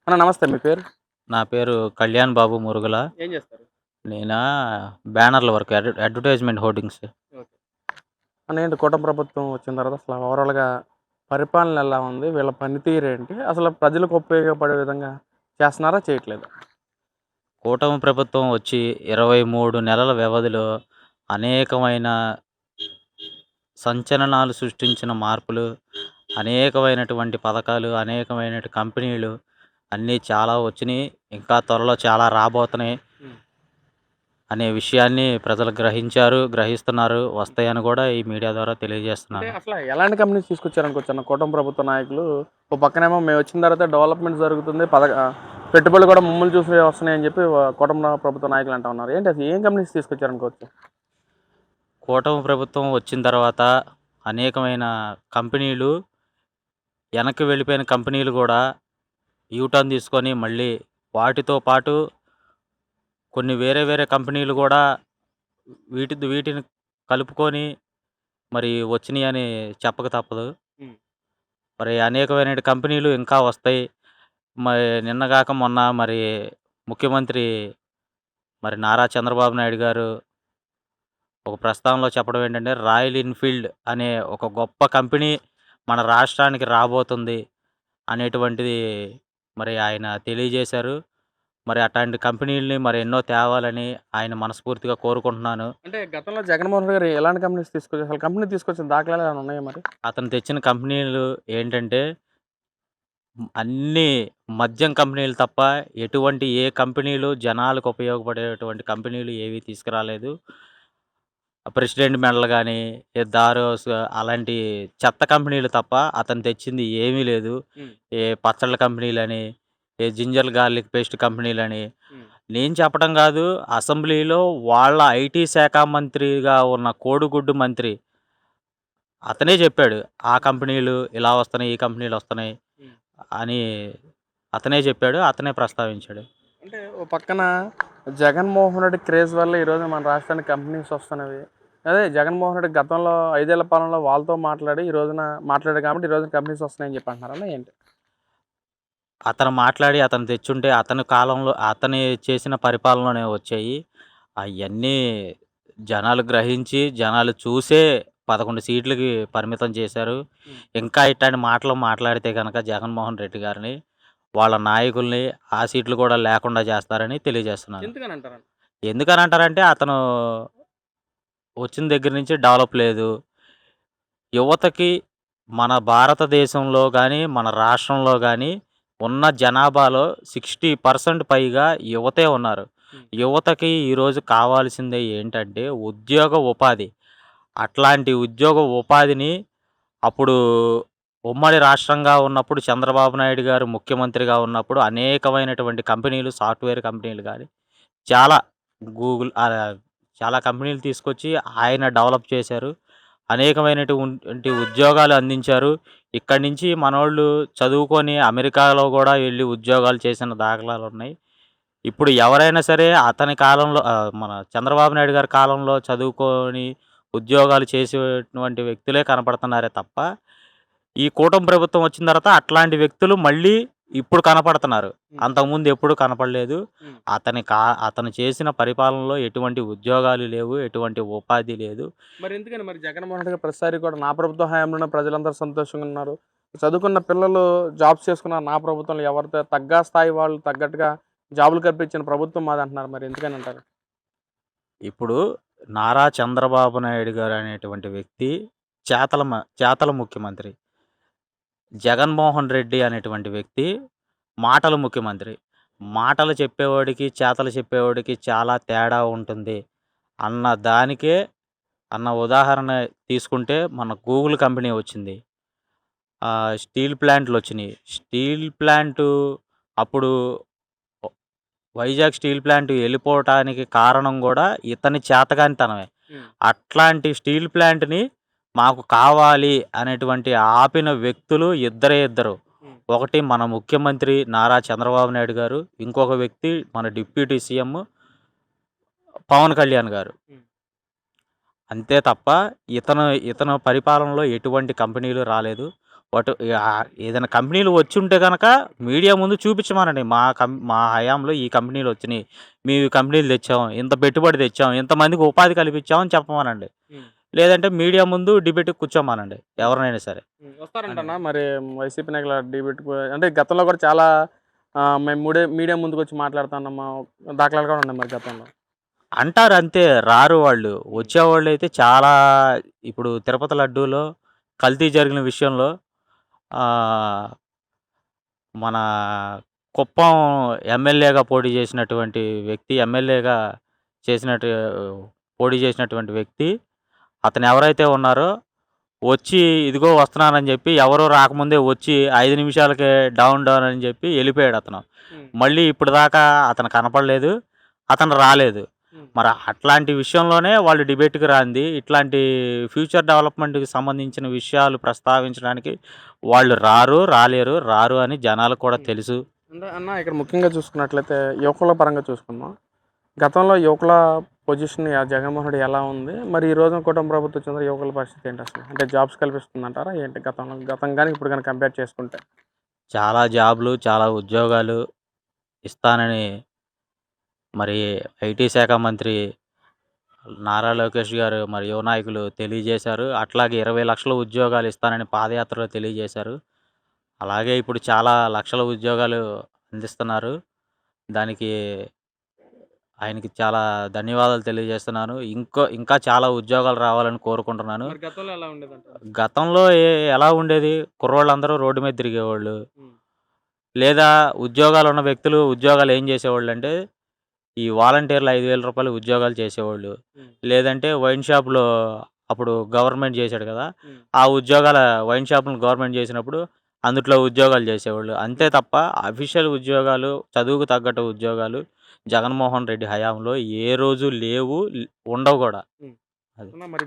అన్న నమస్తే. మీ పేరు? నా పేరు కళ్యాణ్ బాబు మురుగుల. ఏం చేస్తారు? నేనా బ్యానర్ల వర్క్ అడ్వర్టైజ్‌మెంట్ హోర్డింగ్స్. ఓకే. అన్న ఏంటి కూటమి ప్రభుత్వం వచ్చిన తర్వాత అసలు ఓవరాల్‌గా పరిపాలన ఎలా ఉంది? వీళ్ళ పనితీరేంటి? అసలు ప్రజలకు ఉపయోగపడే విధంగా చేస్తున్నారా? చేయట్లేదా? కూటమి ప్రభుత్వం వచ్చి 23 నెలల వ్యవధిలో అనేకమైన సంచలనాలు సృష్టించిన మార్పులు, అనేకమైనటువంటి పథకాలు, కంపెనీలు అన్నీ చాలా వచ్చినియి. ఇంకా త్వరలో చాలా రాబోతున్నాయి హ్మ్. అనే విషయాన్ని ప్రజలు గ్రహించారు, గ్రహిస్తున్నారు. హ్మ్. వస్తాయని కూడా ఈ మీడియా ద్వారా అంటే తెలియజేస్తున్నాను. అసల ఎలాంటి కంపెనీస్ తీసుకొచ్చారనుకోవచ్చన్న కూటమి ప్రభుత్వ నాయకులు? ఓ పక్కనేమో మేమొచ్చిన తర్వాత డెవలప్‌మెంట్ జరుగుతుంది. పెట్టుబడులు కూడా మమ్మల్ని చూసే వస్తున్నాయని చెప్పి కూటమి ప్రభుత్వ నాయకులు అంటా ఉన్నారు. ఏంటి అసలు ఏం కంపెనీస్ తీసుకొచ్చారనుకోవచ్చు? కూటమి ప్రభుత్వం వచ్చిన తర్వాత అనేకమైన కంపెనీలు వెనక్కి వెళ్ళిపోయిన కంపెనీలు గూడా యూటర్న్ తీసుకొని మళ్ళీ వాటితో పాటు కొన్ని వేరే కంపెనీలు గూడా వీటిని కలుపుకొని మరి వచ్చినియని చెప్పక తప్పదు. హ్మ్. మరి అనేకమైన కంపెనీలు ఇంకా వస్తాయి. మరి నిన్నగాక మొన్న మరి ముఖ్యమంత్రి నారా చంద్రబాబు నాయుడు గారు ఒక ప్రస్తావనలో చెప్పడం ఏంటంటే, రాయల్ ఎన్‌ఫీల్డ్ అనే ఒక గొప్ప కంపెనీ మన రాష్ట్రానికి రాబోతుంది అనేటువంటిది మరి ఆయన తెలియజేశారు. మరి అట్లాంటి కంపెనీలని మరి ఎన్నో తేవాలని ఆయన మనస్ఫూర్తిగా కోరుకుంటున్నాను. అంటే గతంలో జగన్‌మోహన్ రెడ్డి గారు ఎలాంటి కంపెనీస్ తీసుకొచ్చారు? అసలు కంపెనీ తీసుకొచ్చిన దాఖలాలు ఏమైనా ఉన్నాయా మరి? అతను తెచ్చిన కంపెనీలు ఏంటంటే అన్నీ మద్యం కంపెనీలు తప్ప ఎటువంటి ఏ కంపెనీలు జనాలకు ఉపయోగపడేటువంటి కంపెనీలు ఏవి తీసుకురాలేదు. ప్రెసిడెంట్ మెడల్ గాని, దారోస్ అలాంటి చెత్త కంపెనీలు తప్ప అతను తెచ్చింది ఏమీ లేదు. హ్మ్. ఏ పచ్చళ్ళ కంపెనీలని, ఏ జింజర్ గార్లిక్ పేస్ట్ కంపెనీలని. హ్మ్. నేను చెప్పడం గాదు. అసెంబ్లీలో వాళ్ళ ఐటీ శాఖ మంత్రిగా ఉన్న కోడిగుడ్డు మంత్రి అతనే జెప్పాడు. ఆ కంపెనీలు ఇలా వస్తున్నాయి, ఈ కంపెనీలు వస్తున్నాయి హ్మ్. అని అతనే జెప్పాడు. అతనే ప్రస్తావించాడు. అంటే ఓ పక్కన జగన్మోహన్ రెడ్డి క్రేజ్ వల్ల ఈరోజు మన రాష్ట్రానికి కంపెనీస్ వస్తున్నవి. అదే జగన్మోహన్ రెడ్డి గతంలో 5 ఏళ్ల పాలనలో వాళ్ళతో మాట్లాడి ఈ రోజున మాట్లాడాడు కాబట్టి ఈ రోజున కంపెనీస్ వస్తున్నాయని చెప్పి అంటున్నారన్నా ఏంటి? అతను మాట్లాడి అతను తెచ్చుంటే అతని కాలంలో అతని చేసిన పరిపాలనలోనే వచ్చాయి. అయన్నీ జనాలు గ్రహించి, జనాలు చూసే 11 సీట్లకి పరిమితం చేశారు. హ్మ్. ఇంకా ఇట్లాంటి మాటలు మాట్లాడితే గనక జగన్మోహన్ రెడ్డి గారిని, వాళ్ళ నాయకుల్ని ఆ సీట్లు కూడా లేకుండా చేస్తారని తెలియజేస్తున్నాను. ఎందుకని అంటారన్న? ఎందుకనంటారంటే అతను వచ్చిన దగ్గర నుంచి డెవలప్ లేదు. యువతకి మన భారతదేశంలో గాని, మన రాష్ట్రంలో గాని ఉన్న జనాభాలో 60% పైగా యువతే ఉన్నారు. హ్మ్. యువతకి ఈరోజు కావాల్సింది ఏంటంటే ఉద్యోగ, ఉపాధి. అట్లాంటి ఉద్యోగ, ఉపాధిని అప్పుడు ఉమ్మడి రాష్ట్రంగా ఉన్నప్పుడు చంద్రబాబు నాయుడు గారు ముఖ్యమంత్రిగా ఉన్నప్పుడు అనేకమైనటువంటి కంపెనీలు, సాఫ్ట్‌వేర్ కంపెనీలు గాని, చాలా గూగుల్ చాలా కంపెనీలు తీసుకొచ్చి ఆయన డెవలప్ చేశారు. అనేకమైనటువంటి ఉద్యోగాలు అందించారు. ఇక్కడి నుంచి మనోళ్ళు చదువుకొని అమెరికాలో గూడా వెళ్లి ఉద్యోగాలు చేసిన దాఖలాలున్నాయి. ఇప్పుడు ఎవరైనా సరే అతని కాలంలో మన చంద్రబాబు నాయుడు గారి కాలంలో చదువుకొని ఉద్యోగాలు చేసేటువంటి వ్యక్తులే కనపడుతున్నారే తప్ప, ఈ కూటమి ప్రభుత్వం వచ్చిన తర్వాత అట్లాంటి వ్యక్తులు మళ్ళీ ఇప్పుడు కనపడుతున్నారు. హ్మ్. అంతకుముందు ఎప్పుడు కనపడలేదు. హ్మ్. అతను చేసిన పరిపాలనలో ఎటువంటి ఉద్యోగాలు లేవు. ఎటువంటి ఉపాధి లేదు. మరెందుకని మరి జగన్మోహన్ రెడ్డి గారు ప్రతిసారి కూడా నా ప్రభుత్వ హయాంలోనే ప్రజలందరూ సంతోషంగా ఉన్నారు. చదువుకున్న పిల్లలు జాబ్స్ చేసుకున్నారు నా ప్రభుత్వంలో ఎవరితో తగ్గ స్థాయి వాళ్ళు తగ్గట్టుగా జాబులు కల్పించిన ప్రభుత్వం మాదంటున్నారు. మరి ఎందుకనంటారు? ఇప్పుడు నారా చంద్రబాబు నాయుడు గారు అనేటువంటి వ్యక్తి చేతల ముఖ్యమంత్రి. జగన్మోహన్ రెడ్డి అనేటువంటి వ్యక్తి మాటల ముఖ్యమంత్రి. మాటలు చెప్పేవాడికి, చేతలు చెప్పేవాడికి చాలా తేడా ఉంటుంది. అన్న దానికే ఉదాహరణ తీసుకుంటే మన గూగుల్ కంపెనీ వచ్చింది. స్టీల్ ప్లాంట్‌లొచ్చినియి. స్టీల్ ప్లాంటు అప్పుడు ఒ వైజాగ్ స్టీల్ ప్లాంట్ ఎళ్ళిపోవటానికి కారణం గూడా ఇతని చేతగానితనమే. హ్మ్. అట్లాంటి స్టీల్ ప్లాంట్‌ని మాకు కావాలి అనేటువంటి ఆపిన వ్యక్తులు ఇద్దరే ఇద్దరు. హ్మ్. ఒకటి మన ముఖ్యమంత్రి నారా చంద్రబాబు నాయుడు గారు. ఇంకొక వ్యక్తి మన డిప్యూటీ సీఎం పవన్ కళ్యాణ్ గారు. హ్మ్. అంతే తప్ప ఇతను పరిపాలనలో ఎటువంటి కంపెనీలు రాలేదు. ఏదైనా కంపెనీలు వచ్చి ఉంటే కనుక మీడియా ముందు చూపించమనండి. మా హయాంలో ఈ కంపెనీలు వచ్చినాయి. మేము ఈ కంపెనీలు తెచ్చాం. ఇంత పెట్టుబడి తెచ్చాం. ఇంతమందికి ఉపాధి కల్పించామని చెప్పమనండి. ఉమ్. లేదంటే మీడియా ముందు డిబేట్‌కి కూర్చోమనండి ఎవరినైనా సరే. వస్తారంటన్నా మరి వైసీపీ నాయకుల డిబేట్ అంటే గతంలో కూడా చాలా మేము మీడియా ముందుకు వచ్చి మాట్లాడుతున్నాము దాఖలాలు కూడా ఉన్నాయి మరి గతంలో. అంటారు అంతే. రారు వాళ్ళు. వచ్చేవాళ్ళైతే చాలా ఇప్పుడు తిరుపతి లడ్డూలో కల్తీ జరిగిన విషయంలో ఆహ్, మన కుప్పం ఎమ్మెల్యేగా పోటీ చేసినటువంటి వ్యక్తి, ఎమ్మెల్యేగా చేసినటు పోటీ చేసినటువంటి వ్యక్తి, అతను ఎవరైతే ఉన్నారో వచ్చి ఇదిగో వస్తున్నానని చెప్పి ఎవరు రాకముందే వచ్చి 5 నిమిషాలకే డౌన్ డౌన్ అని చెప్పి వెళ్ళిపోయాడు అతను. ఉమ్. మళ్ళీ ఇప్పటిదాకా అతను కనపడలేదు. అతను రాలేదు. ఉమ్. మరి అట్లాంటి విషయంలోనే వాళ్ళు డిబేట్‌కి రాంది. ఇట్లాంటి ఫ్యూచర్ డెవలప్‌మెంట్‌కి సంబంధించిన విషయాలు ప్రస్తావించడానికి వాళ్ళు రాలేరు అని జనాలకు కూడా తెలుసు. అంటే అన్న ఇక్కడ ముఖ్యంగా చూసుకున్నట్లయితే యువకుల పరంగా చూసుకుందాం. గతంలో యువకుల పొజిషన్ జగన్మోహన్ రెడ్డి ఎలా ఉంది? మరి ఈ రోజున కూటమి ప్రభుత్వం వచ్చిన తర్వాత యువకుల పరిస్థితి ఏంటి అసలు? అంటే జాబ్స్ కల్పిస్తుందంటారా ఏంటి గతం గాని ఇప్పుడు గాని కంపేర్ చేసుకుంటే? చాలా జాబ్‌లు, చాలా ఉద్యోగాలు ఇస్తానని మరి ఐటీ శాఖ మంత్రి నారా లోకేష్ గారు మరి యువ నాయకులు తెలియజేశారు. అట్లాగే 20,00,000 ఉద్యోగాలు ఇస్తానని పాదయాత్రలో తెలియజేశారు. అలాగే ఇప్పుడు చాలా లక్షల ఉద్యోగాలు అందిస్తున్నారు. దానికి ఆయనకి చాలా ధన్యవాదాలు తెలియజేస్తున్నాను. ఇంకా చాలా ఉద్యోగాలు రావాలని కోరుకుంటున్నాను. మరి గతంలో ఎలా ఉండేదంటారు? గతంలో ఎలా ఉండేది? కుర్రోళ్ళందరూ రోడ్డు మీద తిరిగేవాళ్ళు. హ్మ్. లేదా ఉద్యోగాలున్న వ్యక్తులు ఉద్యోగాలు ఏం చేసేవాళ్ళంటే, ఈ వాలంటీర్లు రూ. 5,000 ఉద్యోగాలు చేసేవాళ్ళు. హ్మ్. లేదంటే వైన్ షాప్‌లో అప్పుడు గవర్నమెంట్ చేశాడు కదా! హ్మ్. ఆ వైన్ షాపులను గవర్నమెంట్ చేసినప్పుడు అందుట్లో ఉద్యోగాలు చేసేవాళ్ళు. అంతే తప్ప అఫీషియల్ ఉద్యోగాలు, చదువుకు తగ్గట్టు ఉద్యోగాలు జగన్మోహన్ రెడ్డి హయాంలో ఏ రోజు లేవు. ఉండవు గూడా. హ్మ్. అది. అన్న మరి